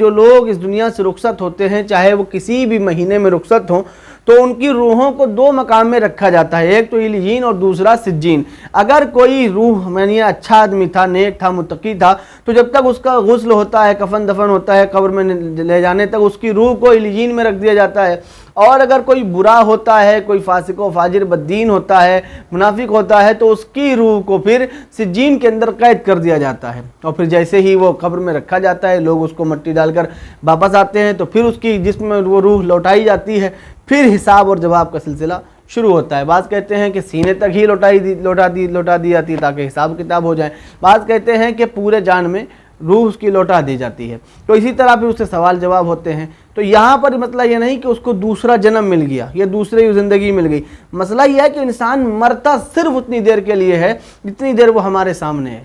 جو لوگ اس دنیا سے رخصت ہوتے ہیں، چاہے وہ کسی بھی مہینے میں رخصت ہوں، تو ان کی روحوں کو دو مقام میں رکھا جاتا ہے، ایک تو علیین اور دوسرا سجین۔ اگر کوئی روح یعنی اچھا آدمی تھا، نیک تھا، متقی تھا، تو جب تک اس کا غسل ہوتا ہے، کفن دفن ہوتا ہے، قبر میں لے جانے تک اس کی روح کو علیین میں رکھ دیا جاتا ہے۔ اور اگر کوئی برا ہوتا ہے، کوئی فاسق و فاجر بددین ہوتا ہے، منافق ہوتا ہے، تو اس کی روح کو پھر سجین کے اندر قید کر دیا جاتا ہے، اور پھر جیسے ہی وہ قبر میں رکھا جاتا ہے، لوگ اس کو مٹی ڈال کر واپس آتے ہیں، تو پھر اس کی جسم میں وہ روح لوٹائی جاتی ہے، پھر حساب اور جواب کا سلسلہ شروع ہوتا ہے۔ بعض کہتے ہیں کہ سینے تک ہی لوٹا دی جاتی ہے تاکہ حساب کتاب ہو جائے، بعض کہتے ہیں کہ پورے جان میں روح اس کی لوٹا دی جاتی ہے، تو اسی طرح پھر اس سے سوال جواب ہوتے ہیں۔ تو یہاں پر مسئلہ یہ نہیں کہ اس کو دوسرا جنم مل گیا یا دوسری زندگی مل گئی، مسئلہ یہ ہے کہ انسان مرتا صرف اتنی دیر کے لیے ہے جتنی دیر وہ ہمارے سامنے ہے،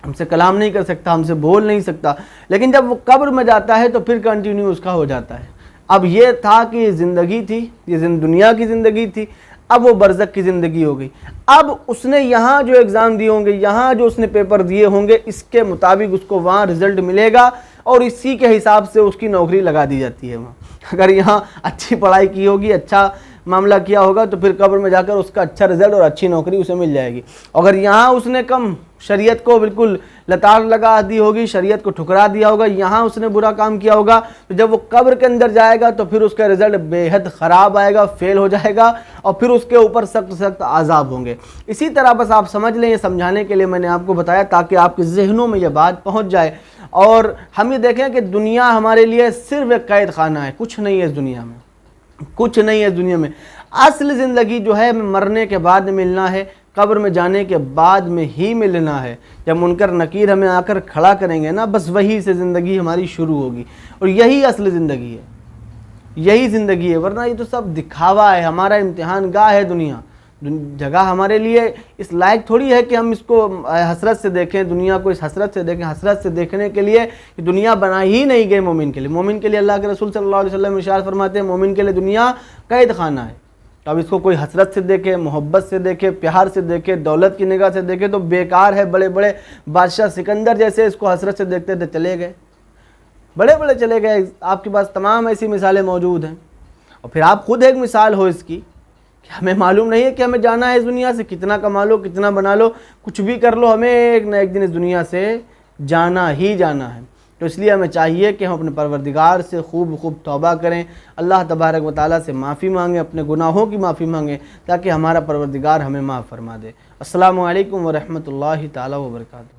ہم سے کلام نہیں کر سکتا، ہم سے بول نہیں سکتا، لیکن جب وہ قبر میں جاتا ہے تو پھر کنٹینیو اس کا ہو جاتا ہے۔ اب یہ تھا کہ یہ زندگی تھی، یہ دنیا کی زندگی تھی، اب وہ برزخ کی زندگی ہو گئی۔ اب اس نے یہاں جو ایگزام دیے ہوں گے، یہاں جو اس نے پیپر دیے ہوں گے، اس کے مطابق اس کو وہاں رزلٹ ملے گا، اور اسی کے حساب سے اس کی نوکری لگا دی جاتی ہے وہاں۔ اگر یہاں اچھی پڑھائی کی ہوگی، اچھا معاملہ کیا ہوگا، تو پھر قبر میں جا کر اس کا اچھا رزلٹ اور اچھی نوکری اسے مل جائے گی۔ اگر یہاں اس نے کم شریعت کو بالکل لتاڑ لگا دی ہوگی، شریعت کو ٹھکرا دیا ہوگا، یہاں اس نے برا کام کیا ہوگا، تو جب وہ قبر کے اندر جائے گا تو پھر اس کا رزلٹ بے حد خراب آئے گا، فیل ہو جائے گا، اور پھر اس کے اوپر سخت سخت عذاب ہوں گے۔ اسی طرح بس آپ سمجھ لیں، یہ سمجھانے کے لیے میں نے آپ کو بتایا تاکہ آپ کے ذہنوں میں یہ بات پہنچ جائے، اور ہم یہ دیکھیں کہ دنیا ہمارے لیے صرف ایک قید خانہ ہے، کچھ نہیں ہے اس دنیا میں، کچھ نہیں ہے اس دنیا میں۔ اصل زندگی جو ہے مرنے کے بعد ملنا ہے، قبر میں جانے کے بعد میں ہی ملنا ہے۔ جب منکر نکیر ہمیں آ کر کھڑا کریں گے نا، بس وہی سے زندگی ہماری شروع ہوگی، اور یہی اصل زندگی ہے، یہی زندگی ہے، ورنہ یہ تو سب دکھاوا ہے۔ ہمارا امتحان گاہ ہے دنیا، جگہ ہمارے لیے اس لائق تھوڑی ہے کہ ہم اس کو حسرت سے دیکھیں، دنیا کو اس حسرت سے دیکھیں۔ حسرت سے دیکھنے کے لیے دنیا بنائی ہی نہیں گئی مومن کے لیے۔ مومن کے لیے اللہ کے رسول صلی اللہ علیہ وسلم ارشاد فرماتے ہیں، مومن کے لیے دنیا قید خانہ ہے۔ اب اس کو کوئی حسرت سے دیکھے، محبت سے دیکھے، پیار سے دیکھے، دولت کی نگاہ سے دیکھے تو بیکار ہے۔ بڑے بڑے بادشاہ سکندر جیسے اس کو حسرت سے دیکھتے تھے، چلے گئے، بڑے بڑے چلے گئے۔ آپ کے پاس تمام ایسی مثالیں موجود ہیں، اور پھر آپ خود ایک مثال ہو اس کی کہ ہمیں معلوم نہیں ہے کہ ہمیں جانا ہے اس دنیا سے، کتنا کما لو، کتنا بنا لو، کچھ بھی کر لو، ہمیں ایک نہ ایک دن اس دنیا سے جانا ہی جانا ہے۔ تو اس لیے ہمیں چاہیے کہ ہم اپنے پروردگار سے خوب توبہ کریں، اللہ تبارک و تعالیٰ سے معافی مانگیں، اپنے گناہوں کی معافی مانگیں، تاکہ ہمارا پروردگار ہمیں معاف فرما دے۔ السلام علیکم ورحمۃ اللہ تعالیٰ وبرکاتہ۔